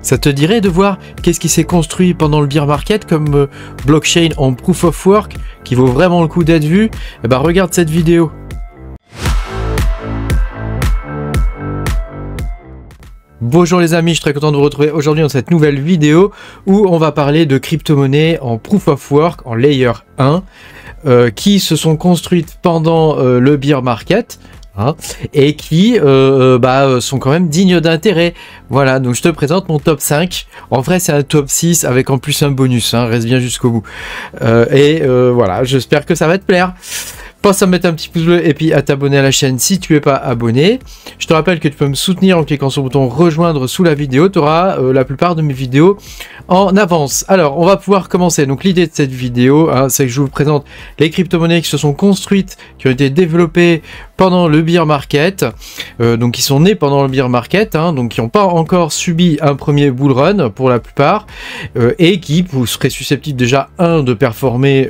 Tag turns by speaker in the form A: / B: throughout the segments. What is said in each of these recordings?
A: Ça te dirait de voir qu'est-ce qui s'est construit pendant le bear market comme blockchain en proof of work qui vaut vraiment le coup d'être vu? Eh ben regarde cette vidéo. Bonjour les amis, je suis très content de vous retrouver aujourd'hui dans cette nouvelle vidéo où on va parler de crypto-monnaies en proof of work, en layer 1, qui se sont construites pendant le bear market. Et qui sont quand même dignes d'intérêt. Voilà, donc je te présente mon top 5. En vrai, c'est un top 6 avec en plus un bonus, reste bien jusqu'au bout. Voilà, j'espère que ça va te plaire. Pense à mettre un petit pouce bleu et puis à t'abonner à la chaîne si tu n'es pas abonné. Je te rappelle que tu peux me soutenir en cliquant sur le bouton rejoindre sous la vidéo. Tu auras la plupart de mes vidéos en avance. Alors, on va pouvoir commencer. Donc, l'idée de cette vidéo, c'est que je vous présente les crypto-monnaies qui se sont construites, qui ont été développées pendant le bear market, donc qui sont nées pendant le bear market, donc qui n'ont pas encore subi un premier bull run pour la plupart, et qui seraient susceptibles déjà, de performer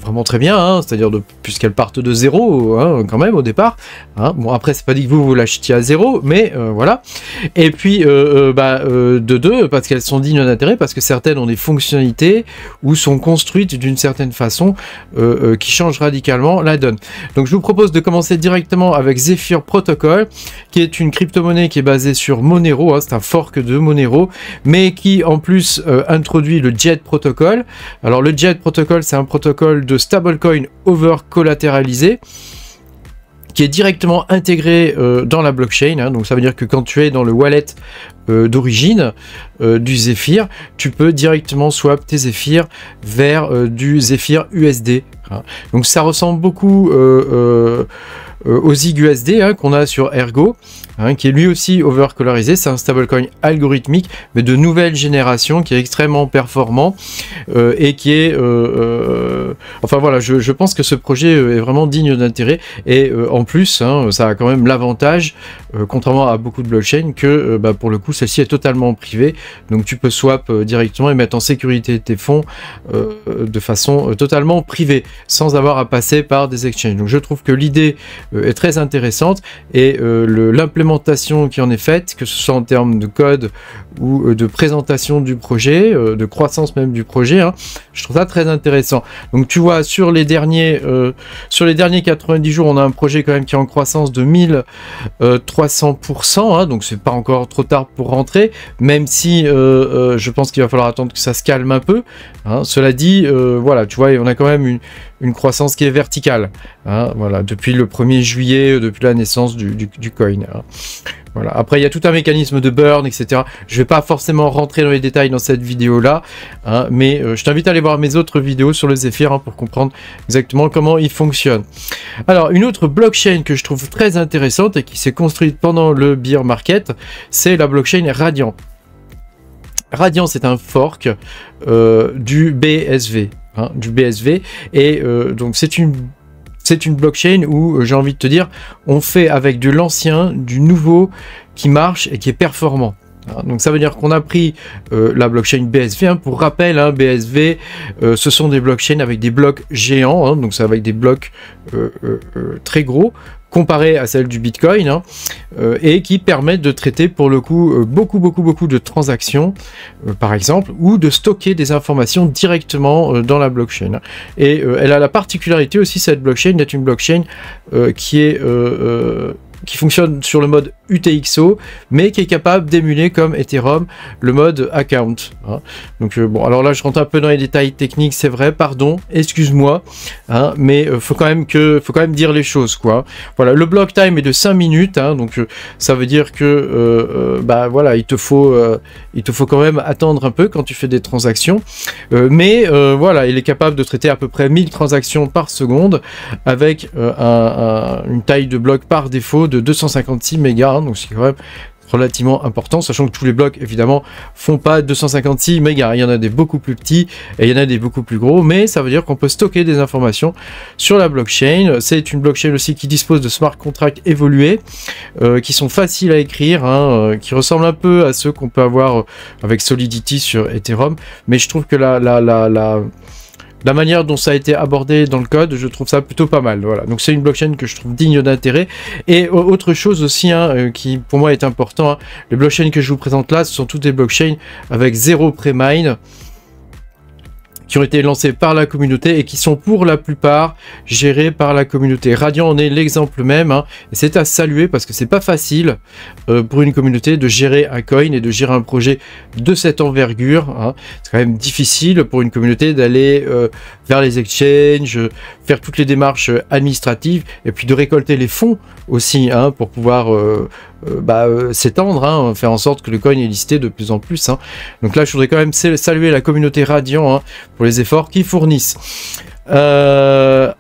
A: vraiment très bien, c'est-à-dire puisqu'elles partent de zéro quand même au départ. Bon, après, c'est pas dit que vous l'achetiez à zéro, mais voilà. Et puis, de deux, parce qu'elles sont dignes d'intérêt, parce que certaines ont des fonctionnalités ou sont construites d'une certaine façon qui changent radicalement la donne. Donc, je vous propose de commencer directement avec Zephyr Protocol, qui est une crypto-monnaie qui est basée sur Monero, c'est un fork de Monero, mais qui en plus introduit le Jet Protocol. Alors, le Jet Protocol, c'est un protocole de stablecoin over collatéralisé qui est directement intégré dans la blockchain, donc ça veut dire que quand tu es dans le wallet d'origine du Zephyr, tu peux directement swap tes Zephyr vers du Zephyr USD. Donc ça ressemble beaucoup au Zig USD qu'on a sur Ergo, qui est lui aussi overcolarisé. C'est un stablecoin algorithmique, mais de nouvelle génération, qui est extrêmement performant et qui est... enfin voilà, je pense que ce projet est vraiment digne d'intérêt. Et en plus, ça a quand même l'avantage, contrairement à beaucoup de blockchains, que pour le coup, celle-ci est totalement privée. Donc tu peux swap directement et mettre en sécurité tes fonds de façon totalement privée, sans avoir à passer par des exchanges. Donc je trouve que l'idée est très intéressante et l'implémentation qui en est faite, que ce soit en termes de code ou de présentation du projet, de croissance même du projet, je trouve ça très intéressant. Donc tu vois, sur les derniers 90 jours, on a un projet quand même qui est en croissance de 1300%, donc c'est pas encore trop tard pour rentrer, même si je pense qu'il va falloir attendre que ça se calme un peu. Cela dit, voilà, tu vois, on a quand même une croissance qui est verticale, voilà, depuis le 1er juillet, depuis la naissance du coin. Voilà. Après, il y a tout un mécanisme de burn, etc. Je ne vais pas forcément rentrer dans les détails dans cette vidéo-là, mais je t'invite à aller voir mes autres vidéos sur le Zephyr pour comprendre exactement comment il fonctionne. Alors, une autre blockchain que je trouve très intéressante et qui s'est construite pendant le bear market, c'est la blockchain Radiant. Radiant, c'est un fork du BSV. Et donc c'est une blockchain où j'ai envie de te dire, on fait avec de l'ancien, du nouveau qui marche et qui est performant. Donc ça veut dire qu'on a pris la blockchain BSV. Pour rappel, BSV, ce sont des blockchains avec des blocs géants, donc c'est avec des blocs très gros, comparé à celle du Bitcoin, et qui permettent de traiter pour le coup beaucoup de transactions, par exemple, ou de stocker des informations directement dans la blockchain. Et elle a la particularité aussi, cette blockchain, d'être une blockchain qui fonctionne sur le mode UTXO, mais qui est capable d'émuler comme Ethereum le mode account. Donc bon, alors là je rentre un peu dans les détails techniques, c'est vrai, pardon, excuse-moi, mais faut quand même dire les choses, quoi. Voilà, le block time est de 5 minutes, donc ça veut dire que voilà, il te faut quand même attendre un peu quand tu fais des transactions, mais voilà, il est capable de traiter à peu près 1000 transactions par seconde avec une taille de bloc par défaut de 256 mégas, donc c'est quand même relativement important, sachant que tous les blocs évidemment font pas 256 mégas, il y en a des beaucoup plus petits et il y en a des beaucoup plus gros, mais ça veut dire qu'on peut stocker des informations sur la blockchain. C'est une blockchain aussi qui dispose de smart contracts évolués, qui sont faciles à écrire, qui ressemblent un peu à ceux qu'on peut avoir avec Solidity sur Ethereum, mais je trouve que la manière dont ça a été abordé dans le code, je trouve ça plutôt pas mal. Voilà. Donc c'est une blockchain que je trouve digne d'intérêt. Et autre chose aussi, hein, qui pour moi est important, hein, les blockchains que je vous présente là, ce sont toutes des blockchains avec zéro pré-mine, qui ont été lancés par la communauté et qui sont pour la plupart gérés par la communauté. Radiant en est l'exemple même, hein, et c'est à saluer parce que c'est pas facile pour une communauté de gérer un coin et de gérer un projet de cette envergure. Hein. C'est quand même difficile pour une communauté d'aller vers les exchanges, faire toutes les démarches administratives et puis de récolter les fonds aussi, hein, pour pouvoir s'étendre, hein, faire en sorte que le coin est listé de plus en plus. Hein. Donc là, je voudrais quand même saluer la communauté Radiant, hein, pour les efforts qu'ils fournissent. Radiant,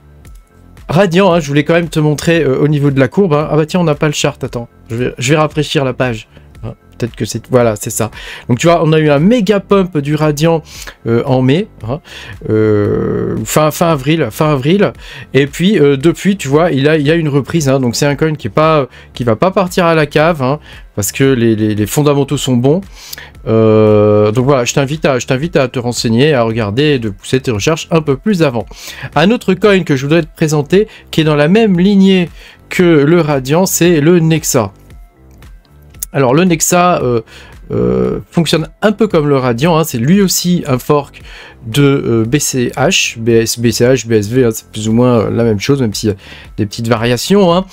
A: hein, je voulais quand même te montrer au niveau de la courbe. Hein. Ah bah tiens, on n'a pas le chart, attends. Je vais rafraîchir la page. Hein, peut-être que c'est... Voilà, c'est ça. Donc tu vois, on a eu un méga pump du Radiant en mai. Hein, fin avril. Et puis, depuis, tu vois, il y a une reprise. Hein, donc c'est un coin qui va pas partir à la cave. Hein, parce que les fondamentaux sont bons. Donc voilà, je t'invite à te renseigner, à regarder et de pousser tes recherches un peu plus avant. Un autre coin que je voudrais te présenter, qui est dans la même lignée que le Radiant, c'est le Nexa. Alors le Nexa fonctionne un peu comme le Radiant, hein, c'est lui aussi un fork de BCH, BCH, BSV, hein, c'est plus ou moins la même chose, même s'il y a des petites variations. Hein.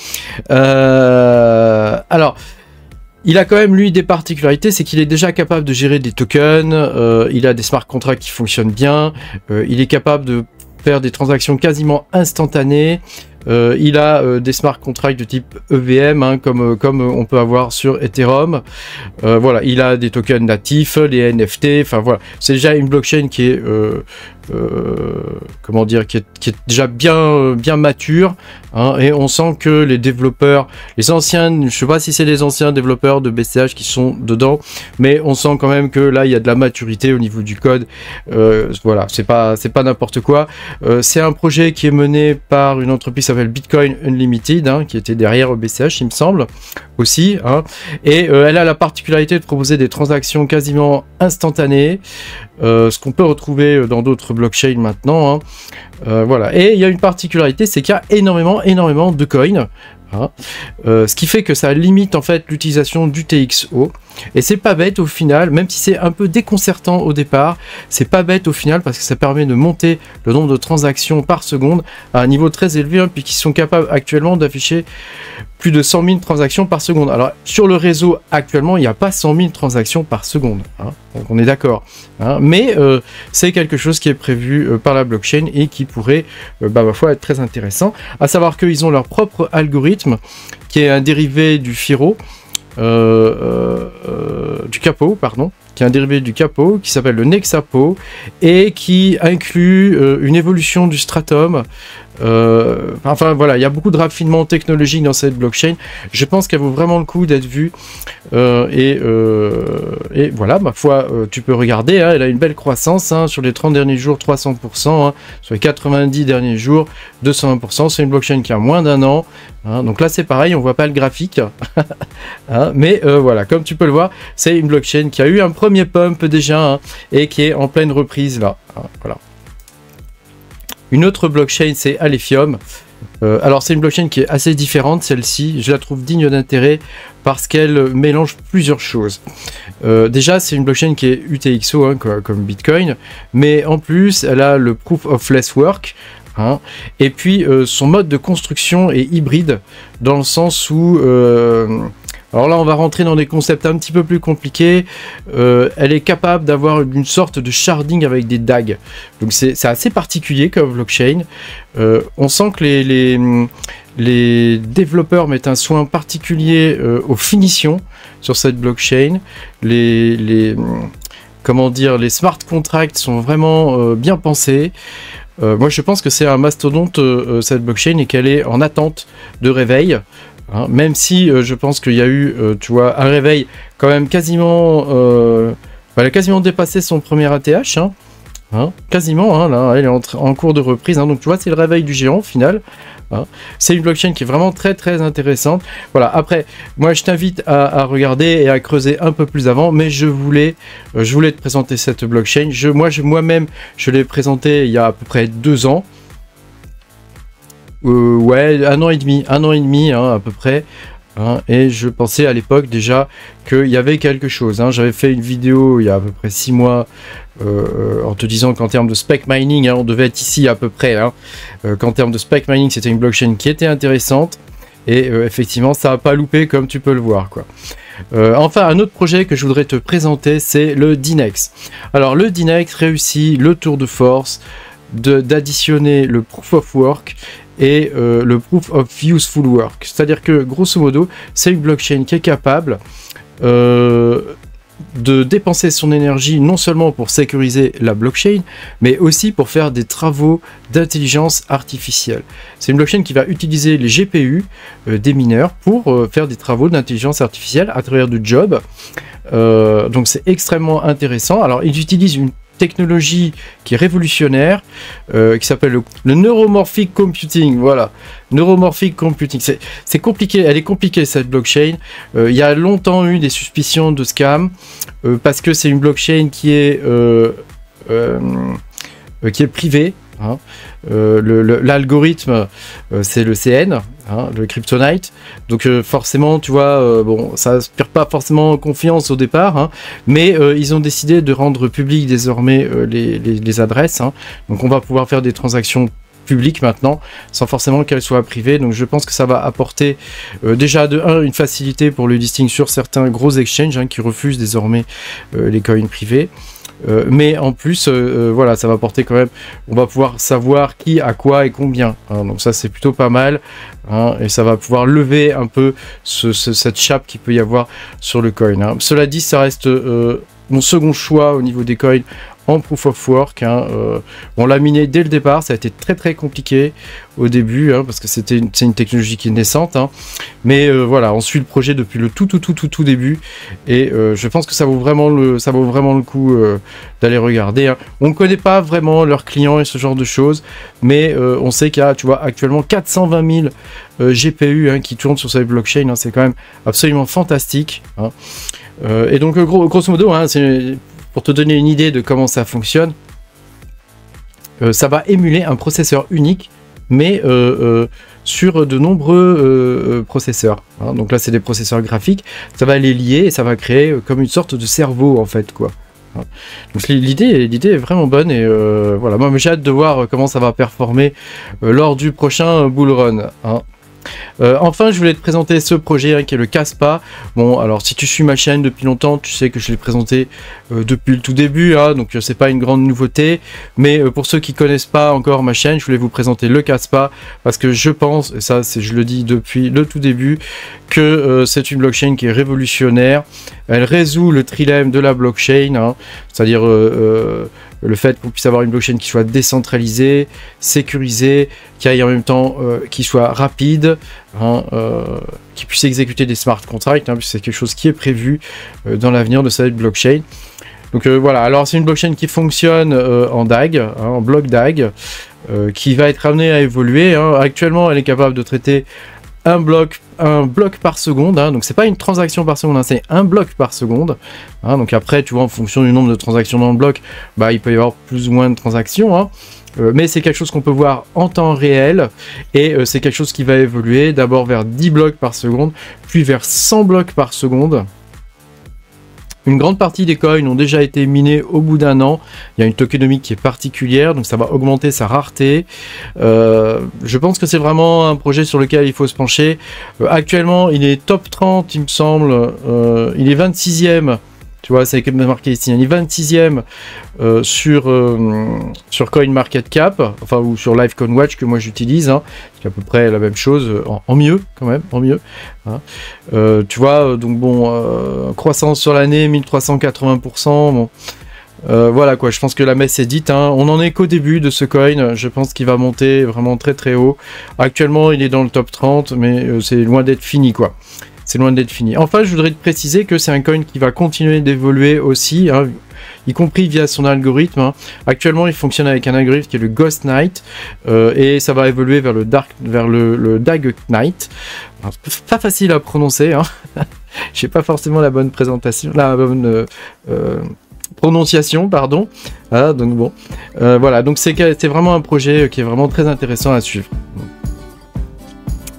A: Alors, il a quand même, lui, des particularités, c'est qu'il est déjà capable de gérer des tokens, il a des smart contracts qui fonctionnent bien, il est capable de faire des transactions quasiment instantanées, il a des smart contracts de type EVM, hein, comme on peut avoir sur Ethereum. Voilà, il a des tokens natifs, les NFT, enfin voilà, c'est déjà une blockchain qui est comment dire, qui est déjà bien mature, hein, et on sent que les développeurs, les anciens, je sais pas si c'est les anciens développeurs de BCH qui sont dedans, mais on sent quand même que là il y a de la maturité au niveau du code. Voilà, c'est pas n'importe quoi. C'est un projet qui est mené par une entreprise qui s'appelle Bitcoin Unlimited, hein, qui était derrière BCH, il me semble aussi, hein, et elle a la particularité de proposer des transactions quasiment instantanées, ce qu'on peut retrouver dans d'autres blockchains maintenant, hein. Voilà, et il y a une particularité, c'est qu'il y a énormément de coins, hein, ce qui fait que ça limite en fait l'utilisation du TXO, et c'est pas bête au final, même si c'est un peu déconcertant au départ, c'est pas bête au final parce que ça permet de monter le nombre de transactions par seconde à un niveau très élevé, hein, puis qu'ils sont capables actuellement d'afficher plus de 100 000 transactions par seconde. Alors sur le réseau actuellement il n'y a pas 100 000 transactions par seconde, hein, donc on est d'accord, hein, mais c'est quelque chose qui est prévu par la blockchain et qui pourrait ma foi être très intéressant, à savoir qu'ils ont leur propre algorithme qui est un dérivé du Firo, du Capo, pardon, qui est un dérivé du Capo, qui s'appelle le Nexapo, et qui inclut une évolution du Stratum. Enfin voilà, il y a beaucoup de raffinement technologique dans cette blockchain. Je pense qu'elle vaut vraiment le coup d'être vue. Et voilà, ma foi, tu peux regarder, hein, elle a une belle croissance, hein, sur les 30 derniers jours, 300%, hein, sur les 90 derniers jours, 220%. C'est une blockchain qui a moins d'un an. Hein, donc là, c'est pareil, on voit pas le graphique. Hein, mais voilà, comme tu peux le voir, c'est une blockchain qui a eu un premier pump déjà, hein, et qui est en pleine reprise là. Hein, voilà. Une autre blockchain, c'est Alephium. Alors c'est une blockchain qui est assez différente, celle-ci, je la trouve digne d'intérêt parce qu'elle mélange plusieurs choses. Déjà, c'est une blockchain qui est UTXO, hein, comme Bitcoin, mais en plus, elle a le Proof of Less Work, hein, et puis son mode de construction est hybride, dans le sens où... alors là, on va rentrer dans des concepts un petit peu plus compliqués. Elle est capable d'avoir une sorte de sharding avec des DAG. Donc c'est assez particulier comme blockchain. On sent que les développeurs mettent un soin particulier aux finitions sur cette blockchain. Comment dire, les smart contracts sont vraiment bien pensés. Moi, je pense que c'est un mastodonte, cette blockchain, et qu'elle est en attente de réveil. Hein, même si je pense qu'il y a eu, tu vois, un réveil quand même quasiment... elle a quasiment dépassé son premier ATH, hein, quasiment, hein, là, elle est en cours de reprise, hein, donc tu vois, c'est le réveil du géant au final. hein. C'est une blockchain qui est vraiment très très intéressante. Voilà, après, moi je t'invite à regarder et à creuser un peu plus avant, mais je voulais te présenter cette blockchain. Moi-même, je l'ai présentée il y a à peu près 2 ans. Ouais, un an et demi, hein, à peu près. Hein, et je pensais à l'époque déjà qu'il y avait quelque chose. Hein. J'avais fait une vidéo il y a à peu près 6 mois en te disant qu'en termes de spec mining, hein, on devait être ici à peu près. Hein, qu'en termes de spec mining, c'était une blockchain qui était intéressante. Et effectivement, ça n'a pas loupé comme tu peux le voir, quoi. Enfin, un autre projet que je voudrais te présenter, c'est le Dinex. Alors, le Dinex réussit le tour de force d'additionner le Proof of Work et le Proof of Useful Work. C'est-à-dire que, grosso modo, c'est une blockchain qui est capable de dépenser son énergie non seulement pour sécuriser la blockchain, mais aussi pour faire des travaux d'intelligence artificielle. C'est une blockchain qui va utiliser les GPU des mineurs pour faire des travaux d'intelligence artificielle à travers de jobs. Donc c'est extrêmement intéressant. Alors ils utilisent une technologie qui est révolutionnaire, qui s'appelle le neuromorphic computing. Voilà, neuromorphic computing. C'est compliqué, elle est compliquée cette blockchain. Il y a longtemps eu des suspicions de scam parce que c'est une blockchain qui est privée. Hein. L'algorithme, c'est le CN, hein, le Kryptonite. Donc forcément, tu vois, bon, ça inspire pas forcément confiance au départ, hein, mais ils ont décidé de rendre public désormais les adresses. Hein. Donc on va pouvoir faire des transactions publiques maintenant, sans forcément qu'elles soient privées. Donc je pense que ça va apporter déjà de 1 une facilité pour le listing sur certains gros exchanges, hein, qui refusent désormais les coins privés. Mais en plus, voilà, ça va apporter quand même, on va pouvoir savoir qui a quoi et combien. Hein, donc ça, c'est plutôt pas mal. Hein, et ça va pouvoir lever un peu cette chape qu'il peut y avoir sur le coin. Hein. Cela dit, ça reste mon second choix au niveau des coins en Proof of Work. Hein, on l'a miné dès le départ, ça a été très très compliqué au début, hein, parce que c'est une technologie qui est naissante. Hein, mais voilà, on suit le projet depuis le tout début, et je pense que ça vaut vraiment le coup d'aller regarder. Hein. On ne connaît pas vraiment leurs clients et ce genre de choses, mais on sait qu'il y a, tu vois, actuellement 420 000 GPU, hein, qui tournent sur cette blockchain. Hein, c'est quand même absolument fantastique. Hein. Et donc grosso modo, hein, c'est pour te donner une idée de comment ça fonctionne, ça va émuler un processeur unique, mais sur de nombreux processeurs. Hein. Donc là, c'est des processeurs graphiques. Ça va les lier et ça va créer comme une sorte de cerveau, en fait, quoi. Hein. Donc l'idée est vraiment bonne, et voilà. Moi, j'ai hâte de voir comment ça va performer lors du prochain bull run. Hein. Enfin, je voulais te présenter ce projet, hein, qui est le Kaspa. Bon, alors si tu suis ma chaîne depuis longtemps, tu sais que je l'ai présenté depuis le tout début, hein, donc c'est pas une grande nouveauté. Mais pour ceux qui connaissent pas encore ma chaîne, je voulais vous présenter le Kaspa parce que je pense, et ça je le dis depuis le tout début, que c'est une blockchain qui est révolutionnaire. Elle résout le trilemme de la blockchain, hein, c'est-à-dire le fait qu'on puisse avoir une blockchain qui soit décentralisée, sécurisée, qui aille en même temps, qui soit rapide, hein, qui puisse exécuter des smart contracts, hein, puisque c'est quelque chose qui est prévu dans l'avenir de cette blockchain. Donc voilà, alors c'est une blockchain qui fonctionne en DAG, hein, en bloc DAG, qui va être amenée à évoluer. Hein. Actuellement, elle est capable de traiter un bloc par seconde, hein, donc c'est pas une transaction par seconde, hein, c'est un bloc par seconde. Hein, donc après, tu vois, en fonction du nombre de transactions dans le bloc, bah, il peut y avoir plus ou moins de transactions. Hein, mais c'est quelque chose qu'on peut voir en temps réel, et c'est quelque chose qui va évoluer d'abord vers 10 blocs par seconde, puis vers 100 blocs par seconde. Une grande partie des coins ont déjà été minés au bout d'1 an. Il y a une tokenomique qui est particulière, donc ça va augmenter sa rareté. Je pense que c'est vraiment un projet sur lequel il faut se pencher. Actuellement, il est top 30, il me semble. Il est 26e. Tu vois, c'est marqué ici. Il est 26e sur CoinMarketCap, enfin, ou sur LiveCoinWatch que moi j'utilise, hein, qui est à peu près la même chose, en mieux quand même, en mieux. Hein. Tu vois, donc bon, croissance sur l'année, 1380%. Bon. Voilà quoi, je pense que la messe est dite. Hein. On en est qu'au début de ce coin. Je pense qu'il va monter vraiment très très haut. Actuellement, il est dans le top 30, mais c'est loin d'être fini quoi. c'est loin d'être fini. Enfin, je voudrais te préciser que c'est un coin qui va continuer d'évoluer aussi, hein, y compris via son algorithme. Hein. Actuellement, il fonctionne avec un algorithme qui est le Ghost Knight, et ça va évoluer vers le Dag Knight. Alors, pas facile à prononcer, hein. J'ai pas forcément la bonne présentation, la bonne prononciation, pardon. Ah, donc bon, voilà. Donc c'est vraiment un projet qui est vraiment très intéressant à suivre.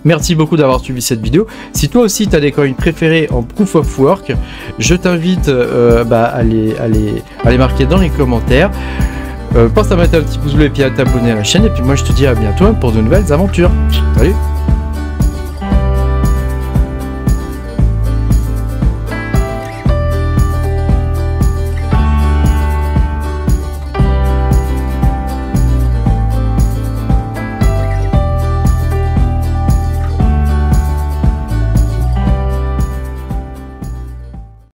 A: Merci beaucoup d'avoir suivi cette vidéo. Si toi aussi tu as des coins préférés en Proof of Work, je t'invite à les marquer dans les commentaires. Pense à mettre un petit pouce bleu et puis à t'abonner à la chaîne. Et puis moi je te dis à bientôt pour de nouvelles aventures. Salut!